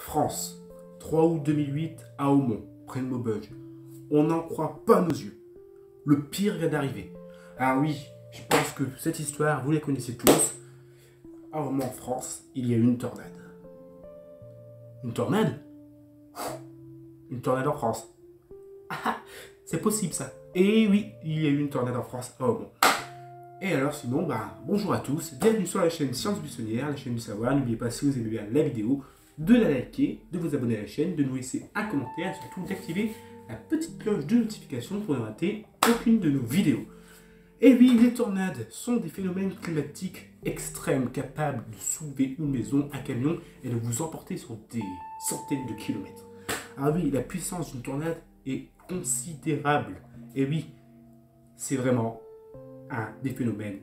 France, 3 août 2008 à Aumont, près de Maubeuge. On n'en croit pas nos yeux. Le pire vient d'arriver. Ah oui, je pense que cette histoire, vous la connaissez tous. À Aumont, en France, il y a eu une tornade. Une tornade? Une tornade en France. Ah, c'est possible ça. Et oui, il y a eu une tornade en France à Aumont. Et alors sinon, bonjour à tous, bienvenue sur la chaîne Science Buissonnière, la chaîne du savoir. N'oubliez pas, si vous avez bien la vidéo, de la liker, de vous abonner à la chaîne, de nous laisser un commentaire et surtout d'activer la petite cloche de notification pour ne rater aucune de nos vidéos. Et oui, les tornades sont des phénomènes climatiques extrêmes capables de soulever une maison, un camion et de vous emporter sur des centaines de kilomètres. Ah oui, la puissance d'une tornade est considérable. Et oui, c'est vraiment un des phénomènes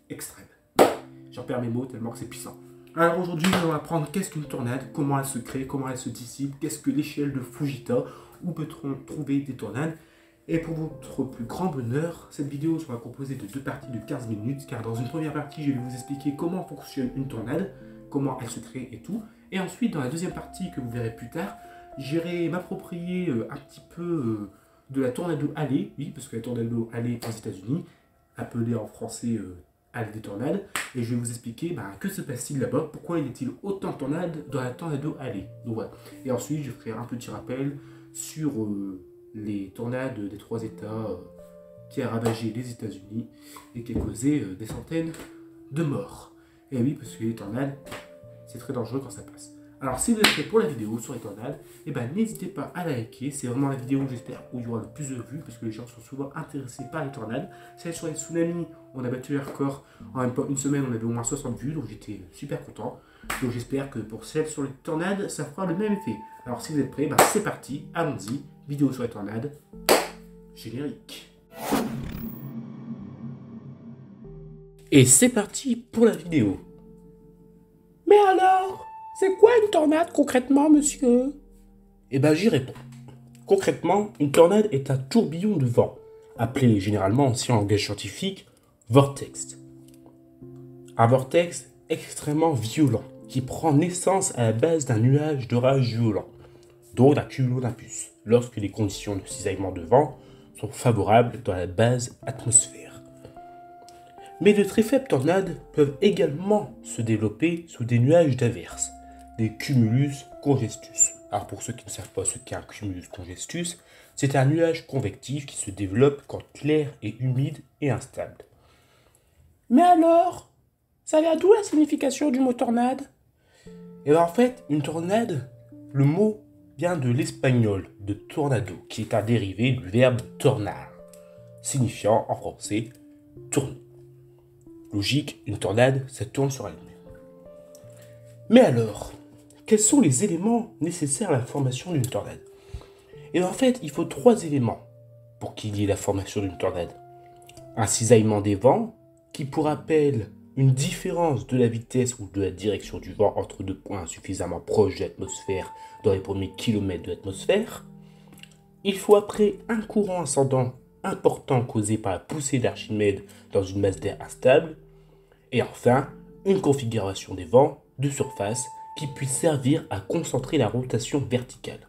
extrêmes. J'en perds mes mots tellement que c'est puissant. Alors aujourd'hui, on va apprendre qu'est-ce qu'une tornade, comment elle se crée, comment elle se dissipe, qu'est-ce que l'échelle de Fujita, où peut-on trouver des tornades. Et pour votre plus grand bonheur, cette vidéo sera composée de 2 parties de 15 minutes, car dans une première partie, je vais vous expliquer comment fonctionne une tornade, comment elle se crée et tout. Et ensuite, dans la deuxième partie que vous verrez plus tard, j'irai m'approprier un petit peu de la tornado alley, oui, parce que la tornado alley aux États-Unis, appelée en français allée des tornades, et je vais vous expliquer que se passe-t-il là-bas, pourquoi y a-t-il autant de tornades dans la tornado alley. Donc voilà. Et ensuite, je ferai un petit rappel sur les tornades des 3 États qui a ravagé les États-Unis et qui a causé des centaines de morts. Et oui, parce que les tornades, c'est très dangereux quand ça passe. Alors, si vous êtes prêts pour la vidéo sur les tornades, n'hésitez pas à la liker. C'est vraiment la vidéo, j'espère, où il y aura le plus de vues, parce que les gens sont souvent intéressés par les tornades. Celle sur les tsunamis, on a battu les records. En même pas une semaine, on avait au moins 60 vues, donc j'étais super content. Donc j'espère que pour celle sur les tornades, ça fera le même effet. Alors, si vous êtes prêts, c'est parti, allons-y. Vidéo sur les tornades, générique. Et c'est parti pour la vidéo. Mais alors, c'est quoi une tornade concrètement, monsieur? J'y réponds. Concrètement, une tornade est un tourbillon de vent, appelé généralement aussi en langage scientifique vortex. Un vortex extrêmement violent, qui prend naissance à la base d'un nuage d'orage violent, donc d'un cumulonimbus, lorsque les conditions de cisaillement de vent sont favorables dans la base atmosphère. Mais de très faibles tornades peuvent également se développer sous des nuages d'averse, des cumulus congestus. Alors pour ceux qui ne savent pas ce qu'est un cumulus congestus, c'est un nuage convectif qui se développe quand l'air est humide et instable. Mais alors, ça vient d'où la signification du mot tornade? En fait, une tornade, le mot vient de l'espagnol de tornado, qui est un dérivé du verbe tornar, signifiant en français tourner. Logique, une tornade, ça tourne sur elle-même. Mais alors, quels sont les éléments nécessaires à la formation d'une tornade? En fait, il faut 3 éléments pour qu'il y ait la formation d'une tornade. Un cisaillement des vents, qui pour rappel, une différence de la vitesse ou de la direction du vent entre 2 points suffisamment proches de l'atmosphère dans les premiers kilomètres de l'atmosphère. Il faut après un courant ascendant important causé par la poussée d'Archimède dans une masse d'air instable. Et enfin, une configuration des vents de surface qui puisse servir à concentrer la rotation verticale.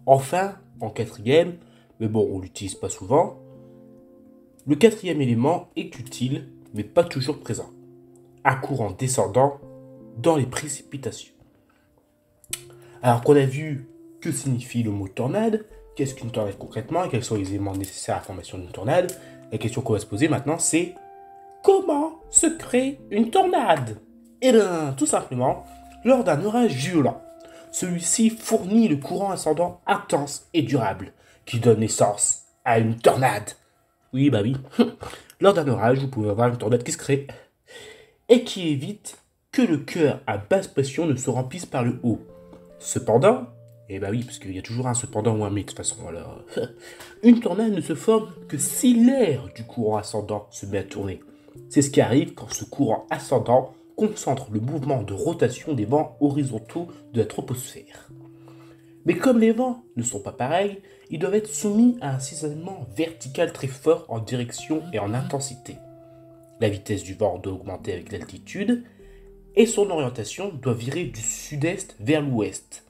Enfin, en 4e, mais bon, on l'utilise pas souvent, le 4e élément est utile, mais pas toujours présent. Un courant descendant dans les précipitations. Alors qu'on a vu que signifie le mot tornade, qu'est-ce qu'une tornade concrètement et quels sont les éléments nécessaires à la formation d'une tornade, la question qu'on va se poser maintenant c'est comment se crée une tornade? Tout simplement, lors d'un orage violent. Celui-ci fournit le courant ascendant intense et durable qui donne naissance à une tornade. Oui. Lors d'un orage, vous pouvez avoir une tornade qui se crée et qui évite que le cœur à basse pression ne se remplisse par le haut. Cependant, parce qu'il y a toujours un cependant ou un mais de toute façon, alors, une tornade ne se forme que si l'air du courant ascendant se met à tourner. C'est ce qui arrive quand ce courant ascendant concentre le mouvement de rotation des vents horizontaux de la troposphère. Mais comme les vents ne sont pas pareils, ils doivent être soumis à un cisaillement vertical très fort en direction et en intensité. La vitesse du vent doit augmenter avec l'altitude, et son orientation doit virer du sud-est vers l'ouest.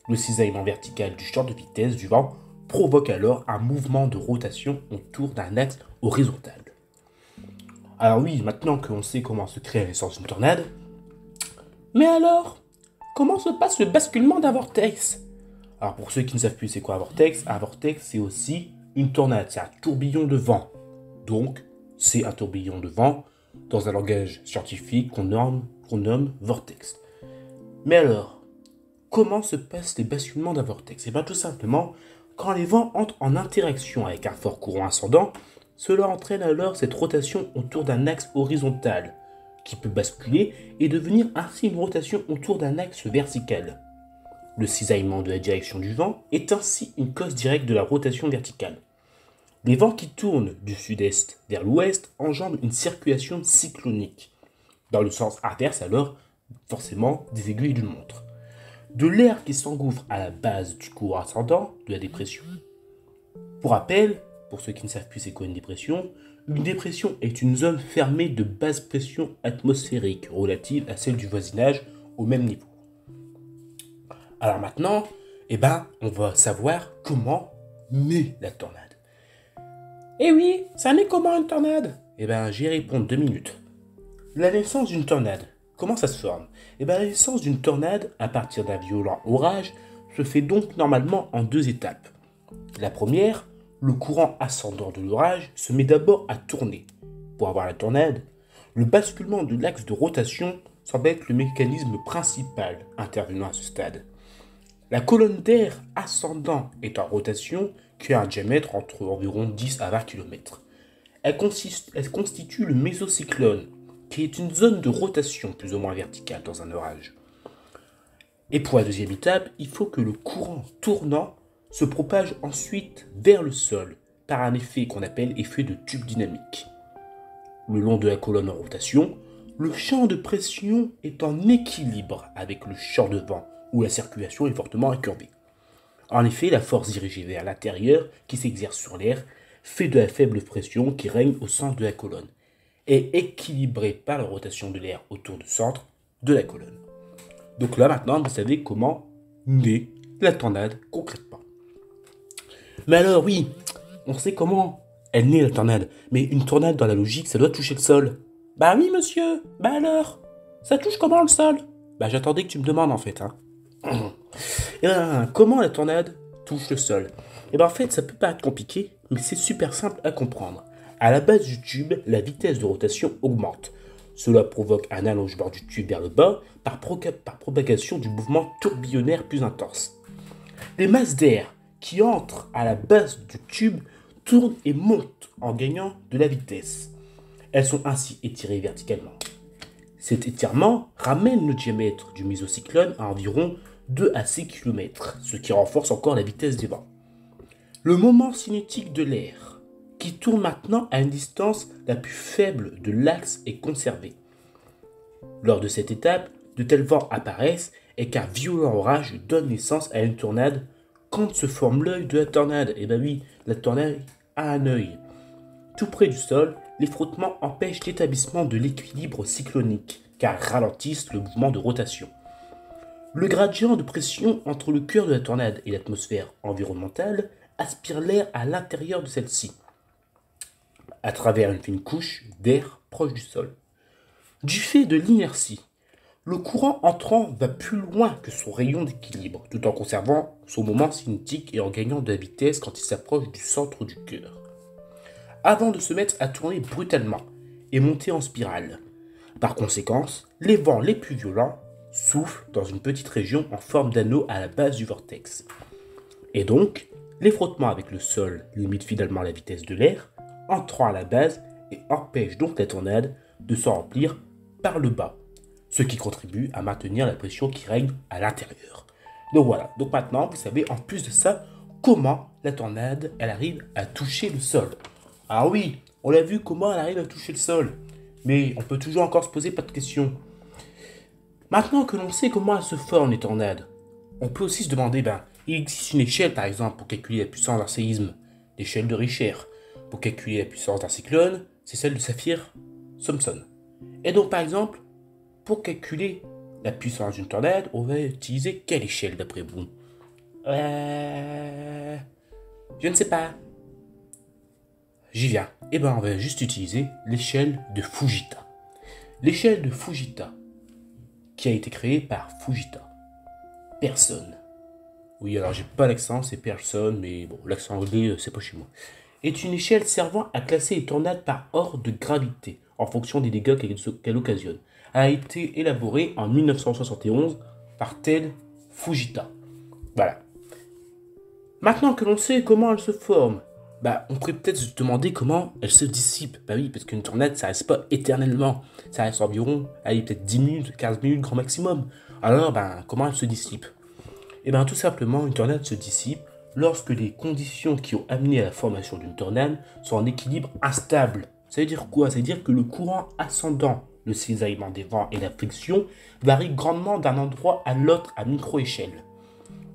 Le cisaillement vertical du champ de vitesse du vent provoque alors un mouvement de rotation autour d'un axe horizontal. Alors oui, maintenant qu'on sait comment se crée l'essence d'une tornade, mais alors, comment se passe le basculement d'un vortex? Alors pour ceux qui ne savent plus c'est quoi un vortex c'est aussi une tornade, c'est un tourbillon de vent. Donc, c'est un tourbillon de vent dans un langage scientifique qu'on nomme vortex. Mais alors, comment se passent les basculements d'un vortex? Et bien tout simplement, quand les vents entrent en interaction avec un fort courant ascendant, cela entraîne alors cette rotation autour d'un axe horizontal, qui peut basculer et devenir ainsi une rotation autour d'un axe vertical. Le cisaillement de la direction du vent est ainsi une cause directe de la rotation verticale. Les vents qui tournent du sud-est vers l'ouest engendrent une circulation cyclonique, dans le sens inverse alors, forcément, des aiguilles d'une montre. De l'air qui s'engouffre à la base du courant ascendant de la dépression. Pour rappel, pour ceux qui ne savent plus c'est quoi une dépression est une zone fermée de basse pression atmosphérique relative à celle du voisinage au même niveau. Alors maintenant, on va savoir comment naît la tornade. Eh oui, ça naît comment une tornade? J'y réponds 2 minutes. La naissance d'une tornade, comment ça se forme? La naissance d'une tornade, à partir d'un violent orage, se fait donc normalement en 2 étapes. La première, le courant ascendant de l'orage se met d'abord à tourner. Pour avoir la tornade, le basculement de l'axe de rotation semble être le mécanisme principal intervenant à ce stade. La colonne d'air ascendant est en rotation qui a un diamètre entre environ 10 à 20 km. Elle constitue le mésocyclone, qui est une zone de rotation plus ou moins verticale dans un orage. Et pour la deuxième étape, il faut que le courant tournant se propage ensuite vers le sol par un effet qu'on appelle effet de tube dynamique. Le long de la colonne en rotation, le champ de pression est en équilibre avec le champ de vent où la circulation est fortement incurvée. En effet, la force dirigée vers l'intérieur qui s'exerce sur l'air fait de la faible pression qui règne au centre de la colonne et équilibrée par la rotation de l'air autour du centre de la colonne. Donc là maintenant, vous savez comment naît la tornade concrètement. Mais alors oui, on sait comment elle naît la tornade, mais une tornade dans la logique, ça doit toucher le sol. Bah oui monsieur, bah alors, ça touche comment le sol? Bah j'attendais que tu me demandes en fait. Comment la tornade touche le sol? En fait, ça peut paraître compliqué, mais c'est super simple à comprendre. À la base du tube, la vitesse de rotation augmente. Cela provoque un allongement du tube vers le bas par propagation du mouvement tourbillonnaire plus intense. Les masses d'air qui entrent à la base du tube tournent et montent en gagnant de la vitesse. Elles sont ainsi étirées verticalement. Cet étirement ramène le diamètre du mésocyclone à environ 2 à 6 km, ce qui renforce encore la vitesse des vents. Le moment cinétique de l'air, qui tourne maintenant à une distance la plus faible de l'axe, est conservé. Lors de cette étape, de tels vents apparaissent et qu'un violent orage donne naissance à une tornade. Quand se forme l'œil de la tornade? Oui, la tornade a un œil. Tout près du sol, les frottements empêchent l'établissement de l'équilibre cyclonique, car ralentissent le mouvement de rotation. Le gradient de pression entre le cœur de la tornade et l'atmosphère environnementale aspire l'air à l'intérieur de celle-ci, à travers une fine couche d'air proche du sol. Du fait de l'inertie, le courant entrant va plus loin que son rayon d'équilibre, tout en conservant son moment cinétique et en gagnant de la vitesse quand il s'approche du centre du cœur, avant de se mettre à tourner brutalement et monter en spirale. Par conséquent, les vents les plus violents soufflent dans une petite région en forme d'anneau à la base du vortex. Et donc, les frottements avec le sol limitent finalement la vitesse de l'air, entrant à la base et empêchent donc la tornade de se remplir par le bas, ce qui contribue à maintenir la pression qui règne à l'intérieur. Donc voilà, donc maintenant vous savez en plus de ça comment la tornade elle arrive à toucher le sol. Ah oui, on l'a vu comment elle arrive à toucher le sol, mais on peut toujours encore se poser pas de questions. Maintenant que l'on sait comment elle se forme les tornades, on peut aussi se demander, il existe une échelle par exemple pour calculer la puissance d'un séisme, l'échelle de Richter. Pour calculer la puissance d'un cyclone, c'est celle de Saphir-Simpson. Et donc par exemple, pour calculer la puissance d'une tornade, on va utiliser quelle échelle d'après vous? Je ne sais pas. J'y viens. Eh ben, on va juste utiliser l'échelle de Fujita. L'échelle de Fujita, qui a été créée par Fujita. Personne. Oui, alors j'ai pas l'accent, c'est personne, mais bon, l'accent anglais, c'est pas chez moi. Est une échelle servant à classer les tornades par ordre de gravité, en fonction des dégâts qu'elle occasionne. Elle a été élaborée en 1971 par Ted Fujita. Voilà. Maintenant que l'on sait comment elle se forme, on pourrait peut-être se demander comment elle se dissipe. Bah oui, parce qu'une tornade, ça reste pas éternellement. Ça reste environ, allez, peut-être 10 minutes, 15 minutes grand maximum. Alors, comment elle se dissipe? Eh bien, tout simplement, une tornade se dissipe lorsque les conditions qui ont amené à la formation d'une tornade sont en équilibre instable. Ça veut dire quoi? Ça veut dire que le courant ascendant, le cisaillement des vents et la friction varient grandement d'un endroit à l'autre à micro-échelle.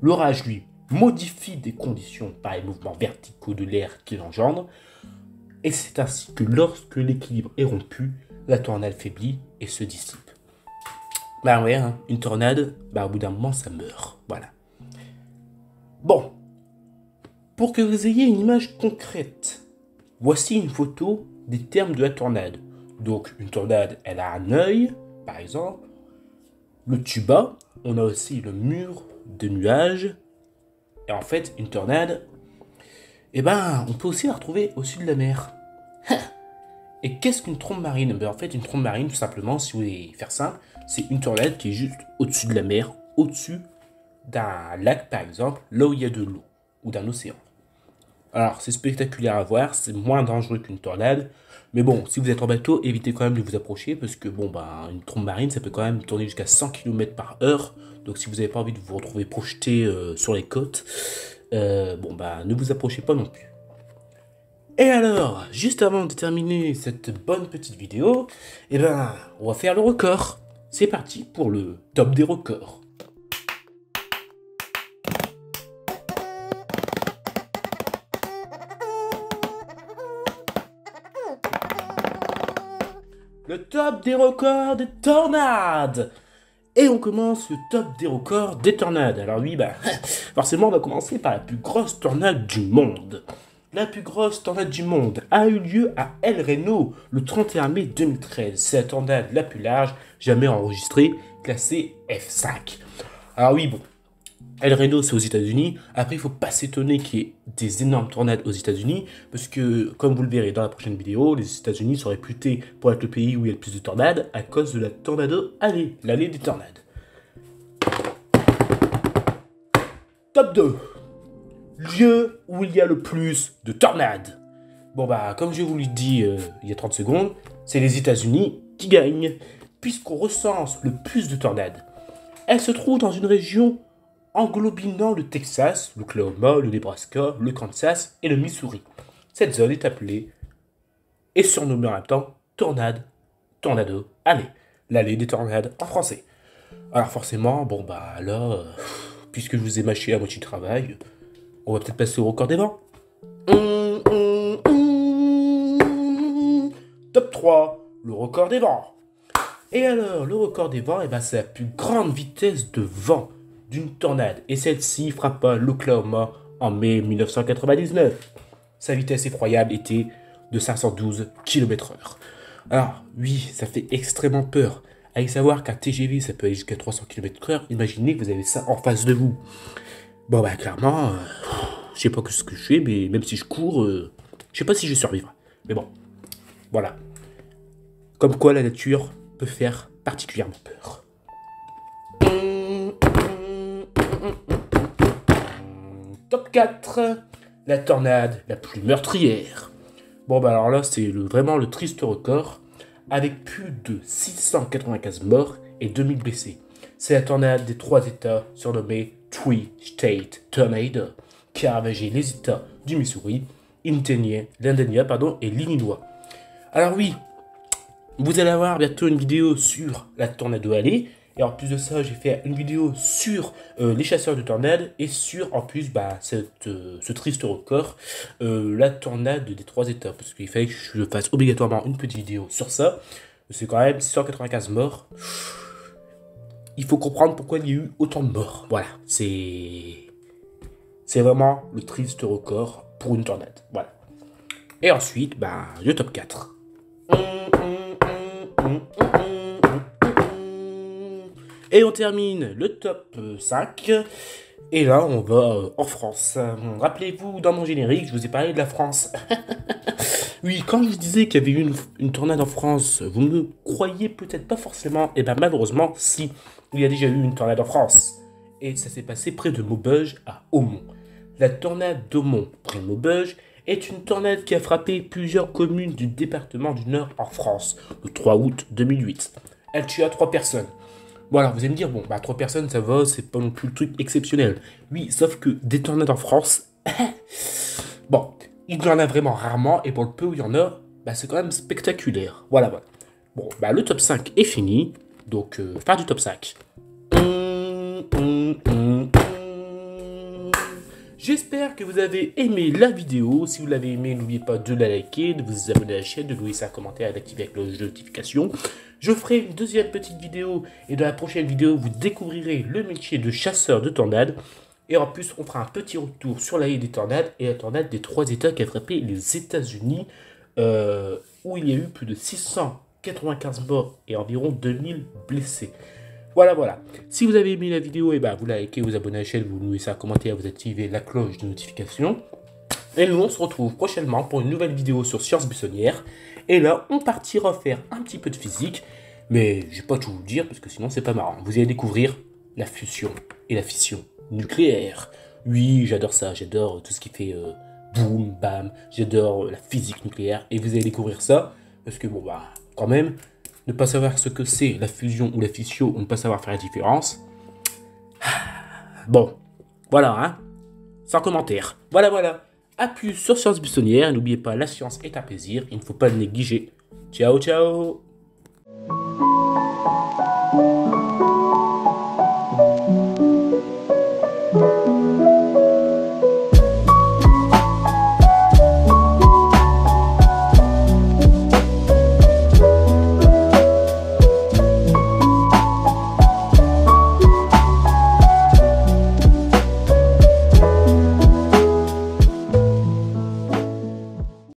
L'orage, lui, modifie des conditions par les mouvements verticaux de l'air qu'il engendre, et c'est ainsi que lorsque l'équilibre est rompu, la tornade faiblit et se dissipe. Ouais, hein, une tornade, au bout d'un moment, ça meurt. Voilà. Bon, pour que vous ayez une image concrète, voici une photo des termes de la tornade. Donc, une tornade, elle a un œil, par exemple, le tuba, on a aussi le mur de nuages, et en fait, une tornade, on peut aussi la retrouver au-dessus de la mer. Et qu'est-ce qu'une trombe marine? En fait, une trombe marine, tout simplement, si vous voulez faire simple, c'est une tornade qui est juste au-dessus de la mer, au-dessus d'un lac, par exemple, là où il y a de l'eau, ou d'un océan. Alors, c'est spectaculaire à voir, c'est moins dangereux qu'une tornade, mais bon, si vous êtes en bateau, évitez quand même de vous approcher, parce que une trombe marine, ça peut quand même tourner jusqu'à 100 km/h, donc si vous n'avez pas envie de vous retrouver projeté sur les côtes, ne vous approchez pas non plus. Et alors, juste avant de terminer cette bonne petite vidéo, on va faire le record. C'est parti pour le top des records. Le top des records des tornades. Et on commence le top des records des tornades. Alors oui, forcément, on va commencer par la plus grosse tornade du monde. La plus grosse tornade du monde a eu lieu à El Reno le 31 mai 2013. C'est la tornade la plus large jamais enregistrée, classée F5. Alors oui, El Reno, c'est aux États-Unis. Après, il ne faut pas s'étonner qu'il y ait des énormes tornades aux États-Unis, parce que, comme vous le verrez dans la prochaine vidéo, les États-Unis sont réputés pour être le pays où il y a le plus de tornades à cause de la Tornado Alley, l'allée des tornades. Top 2. Lieu où il y a le plus de tornades. Comme je vous l'ai dit il y a 30 secondes, c'est les États-Unis qui gagnent, puisqu'on recense le plus de tornades. Elle se trouve dans une région englobinant le Texas, l'Oklahoma, le Nebraska, le Kansas et le Missouri. Cette zone est appelée et surnommée en même temps Tornado Alley, l'allée des tornades en français. Alors forcément, puisque je vous ai mâché à moitié de travail, on va peut-être passer au record des vents. Top 3, le record des vents. Et alors, le record des vents, c'est la plus grande vitesse de vent d'une tornade. Et celle-ci frappa l'Oklahoma en mai 1999. Sa vitesse effroyable était de 512 km/h. Alors, oui, ça fait extrêmement peur. Allez savoir qu'un TGV, ça peut aller jusqu'à 300 km/h. Imaginez que vous avez ça en face de vous. Clairement, je sais pas ce que je fais, mais même si je cours, je sais pas si je vais survivre. Mais bon, voilà. Comme quoi la nature peut faire particulièrement peur. Top 4, la tornade la plus meurtrière. Alors là, c'est vraiment le triste record, avec plus de 695 morts et 2000 blessés. C'est la tornade des 3 États surnommée Three State Tornado, qui a ravagé les États du Missouri, l'Indiana et l'Illinois. Alors oui, vous allez avoir bientôt une vidéo sur la Tornado Alley. Et en plus de ça, j'ai fait une vidéo sur les chasseurs de tornades et sur, en plus, ce triste record, la tornade des 3 États. Parce qu'il fallait que je fasse obligatoirement une petite vidéo sur ça. C'est quand même 695 morts. il faut comprendre pourquoi il y a eu autant de morts. Voilà, c'est vraiment le triste record pour une tornade. Voilà. Et ensuite, bah, le top 4. Et on termine le top 5. Et là, on va en France. Rappelez-vous, dans mon générique, je vous ai parlé de la France. Oui, quand je vous disais qu'il y avait eu une tornade en France, vous ne me croyez peut-être pas forcément. Et bien malheureusement, si, il y a déjà eu une tornade en France. Et ça s'est passé près de Maubeuge, à Aumont. La tornade d'Aumont, près de Maubeuge, est une tornade qui a frappé plusieurs communes du département du Nord en France, le 3 août 2008. Elle tua 3 personnes. Voilà, vous allez me dire, bon, bah 3 personnes, ça va, c'est pas non plus le truc exceptionnel. Oui, sauf que des tornades en France, bon, il y en a vraiment rarement, et pour le peu où il y en a, bah c'est quand même spectaculaire. Voilà, voilà. Bon, bah le top 5 est fini, donc fin du top 5. J'espère que vous avez aimé la vidéo. Si vous l'avez aimé, n'oubliez pas de la liker, de vous abonner à la chaîne, de nous laisser un commentaire et d'activer la cloche de notification. Je ferai une deuxième petite vidéo et dans la prochaine vidéo, vous découvrirez le métier de chasseur de tornades. Et en plus, on fera un petit retour sur la haie des tornades et la tornade des 3 États qui a frappé les États-Unis, où il y a eu plus de 695 morts et environ 2000 blessés. Voilà, voilà. Si vous avez aimé la vidéo, et bah, vous la likez, vous abonnez à la chaîne, vous nous laissez un commentaire, vous activez la cloche de notification. Et nous, on se retrouve prochainement pour une nouvelle vidéo sur sciences buissonnières. Et là, on partira faire un petit peu de physique. Mais je vais pas tout vous dire, parce que sinon, c'est pas marrant. Vous allez découvrir la fusion et la fission nucléaire. Oui, j'adore ça. J'adore tout ce qui fait boum, bam. J'adore la physique nucléaire. Et vous allez découvrir ça, parce que bon, bah, quand même... Ne pas savoir ce que c'est la fusion ou la fission, ou ne pas savoir faire la différence. Bon, voilà, hein. Sans commentaire. Voilà, voilà. A plus sur Sciences Buissonnières. N'oubliez pas, la science est un plaisir. Il ne faut pas le négliger. Ciao, ciao.